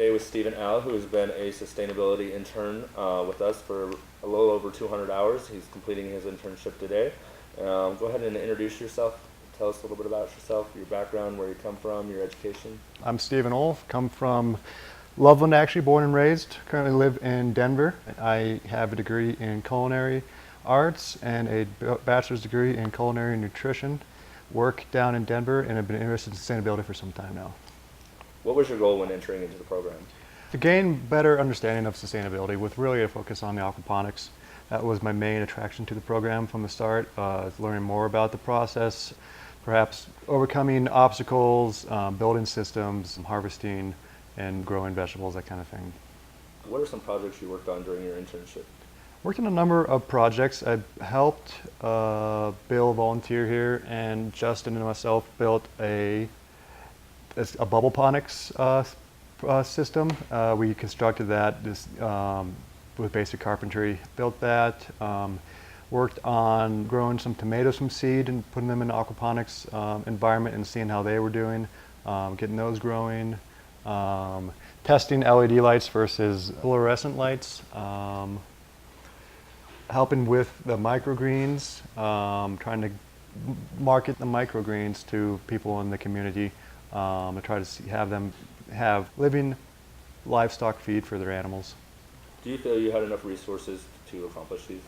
today with Stephen Al, who has been a sustainability intern with us for a little over 200 hours. He's completing his internship today. Go ahead and introduce yourself. Tell us a little bit about yourself, your background, where you come from, your education. I'm Stephen Olf, come from Loveland, actually born and raised. Currently live in Denver. I have a degree in culinary arts and a bachelor's degree in culinary nutrition. Work down in Denver and have been interested in sustainability for some time now. What was your goal when entering into the program? To gain better understanding of sustainability with really a focus on the aquaponics. That was my main attraction to the program from the start, learning more about the process, perhaps overcoming obstacles, building systems, harvesting and growing vegetables, that kind of thing. What are some projects you worked on during your internship? Worked on a number of projects. I helped Bill volunteer here, and Justin and myself built a bubble-ponics system. We constructed that with basic carpentry. Built that. Worked on growing some tomatoes from seed and putting them in the aquaponics environment and seeing how they were doing, getting those growing. Testing LED lights versus fluorescent lights. Helping with the microgreens, trying to market the microgreens to people in the community to try to have them have living livestock feed for their animals. Do you feel you had enough resources to accomplish these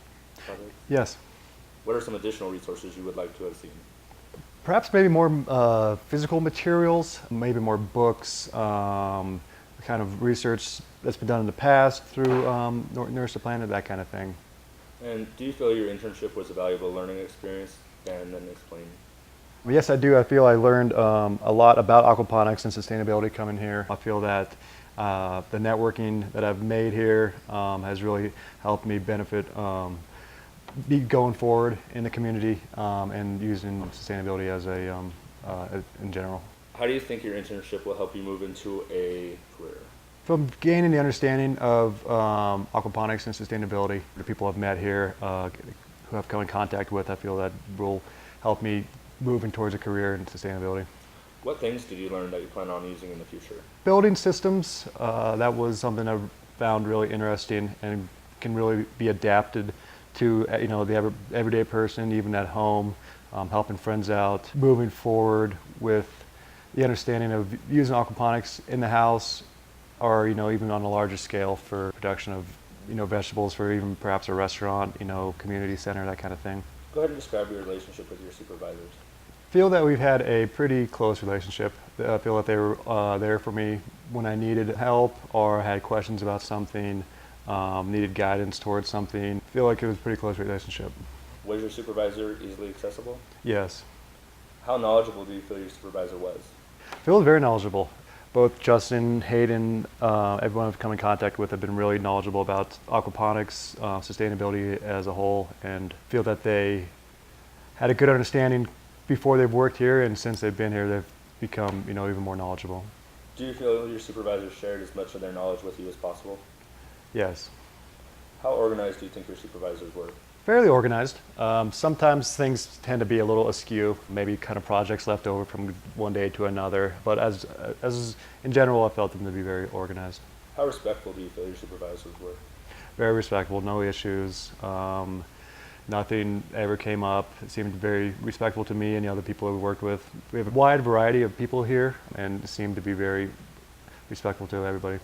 projects? Yes. What are some additional resources you would like to have seen? Perhaps maybe more physical materials, maybe more books, kind of research that's been done in the past through Nourish the Planet, that kind of thing. And do you feel your internship was a valuable learning experience? And then explain. Yes, I do. I feel I learned a lot about aquaponics and sustainability coming here. I feel that the networking that I've made here has really helped me benefit be going forward in the community and using sustainability as in general. How do you think your internship will help you move into a career? From gaining the understanding of aquaponics and sustainability, the people I've met here, who I've come in contact with, I feel that will help me moving towards a career in sustainability. What things did you learn that you plan on using in the future? Building systems, that was something I found really interesting and can really be adapted to the everyday person, even at home, helping friends out, moving forward with the understanding of using aquaponics in the house, or even on a larger scale for production of vegetables for even perhaps a restaurant, community center, that kind of thing. Go ahead and describe your relationship with your supervisors. Feel that we've had a pretty close relationship. I feel that they were there for me when I needed help or had questions about something, needed guidance towards something. Feel like it was a pretty close relationship. Was your supervisor easily accessible? Yes. How knowledgeable do you feel your supervisor was? I feel very knowledgeable. Both Justin, Hayden, everyone I've come in contact with have been really knowledgeable about aquaponics, sustainability as a whole, and feel that they had a good understanding before they've worked here, and since they've been here, they've become even more knowledgeable. Do you feel your supervisors shared as much of their knowledge with you as possible? Yes. How organized do you think your supervisors were? Fairly organized. Sometimes things tend to be a little askew, maybe kind of projects left over from one day to another, but as in general, I felt them to be very organized. How respectful do you feel your supervisors were? Very respectful, no issues. Nothing ever came up. It seemed very respectful to me and the other people we worked with. We have a wide variety of people here and seem to be very respectful to everybody.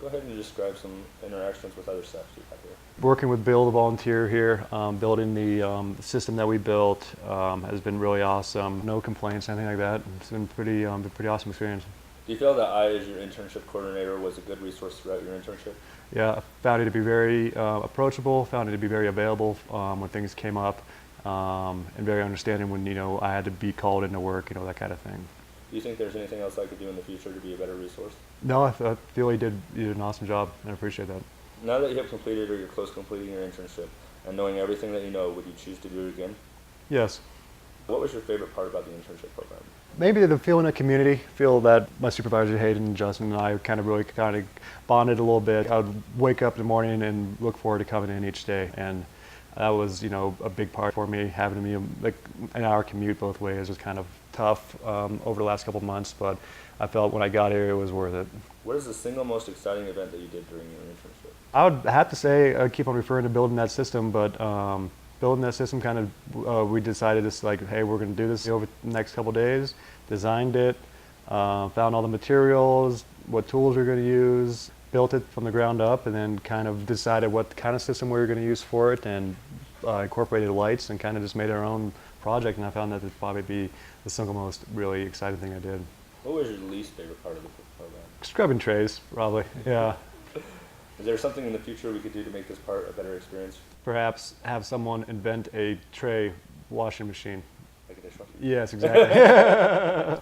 Go ahead and describe some interactions with other staff you've had here. Working with Bill, the volunteer here, building the system that we built has been really awesome. No complaints, anything like that. It's been pretty awesome experience. Do you feel that I, as your internship coordinator, was a good resource throughout your internship? Yeah, I found it to be very approachable, found it to be very available when things came up, and very understanding when I had to be called into work, that kind of thing. Do you think there's anything else I could do in the future to be a better resource? No, I feel you did an awesome job, and I appreciate that. Now that you have completed or you're close to completing your internship, and knowing everything that you know, would you choose to do it again? Yes. What was your favorite part about the internship program? Maybe the feeling of community, feel that my supervisor Hayden and Justin and I kind of bonded a little bit. I would wake up in the morning and look forward to coming in each day, and that was a big part for me. Having me like an hour commute both ways was kind of tough over the last couple of months, but I felt when I got here it was worth it. What is the single most exciting event that you did during your internship? I would have to say I keep on referring to building that system, but building that system kind of we decided this like, hey, we're going to do this over the next couple of days. Designed it, found all the materials, what tools we're going to use, built it from the ground up, and then kind of decided what kind of system we were going to use for it, and incorporated lights and kind of just made our own project. And I found that to probably be the single most really exciting thing I did. What was your least favorite part of the program? Scrubbing trays, probably. Yeah. Is there something in the future we could do to make this part a better experience? Perhaps have someone invent a tray washing machine. Like a dishwasher? Yes, exactly.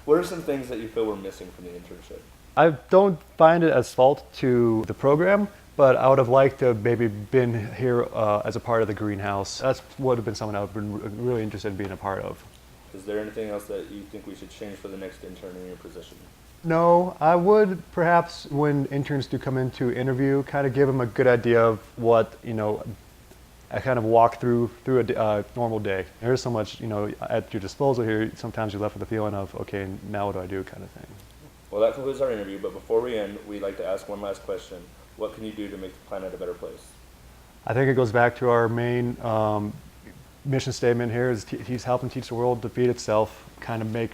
What are some things that you feel were missing from the internship? I don't find it as fault to the program, but I would have liked to have maybe been here as a part of the greenhouse. That's would have been something I would have been really interested in being a part of. Is there anything else that you think we should change for the next intern in your position? No, I would perhaps when interns do come in to interview, kind of give them a good idea of what, I kind of walk through a normal day. There's so much, at your disposal here. Sometimes you're left with the feeling of, okay, now what do I do kind of thing. Well, that concludes our interview, but before we end, we'd like to ask one last question. What can you do to make the planet a better place? I think it goes back to our main mission statement here is he's helping teach the world to feed itself, kind of make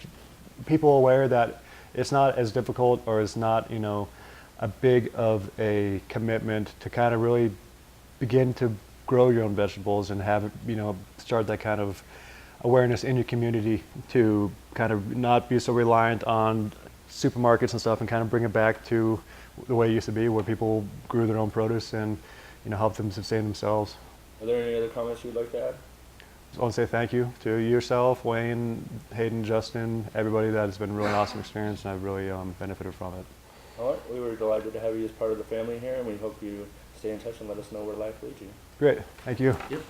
people aware that it's not as difficult or it's not, a big of a commitment to kind of really begin to grow your own vegetables and have, start that kind of awareness in your community to kind of not be so reliant on supermarkets and stuff and kind of bring it back to the way it used to be where people grew their own produce and, help them sustain themselves. Are there any other comments you'd like to add? I want to say thank you to yourself, Wayne, Hayden, Justin, everybody. That has been a really awesome experience, and I've really benefited from it. All right, we were delighted to have you as part of the family here, and we hope you stay in touch and let us know where life leads you. Great, thank you. Yep.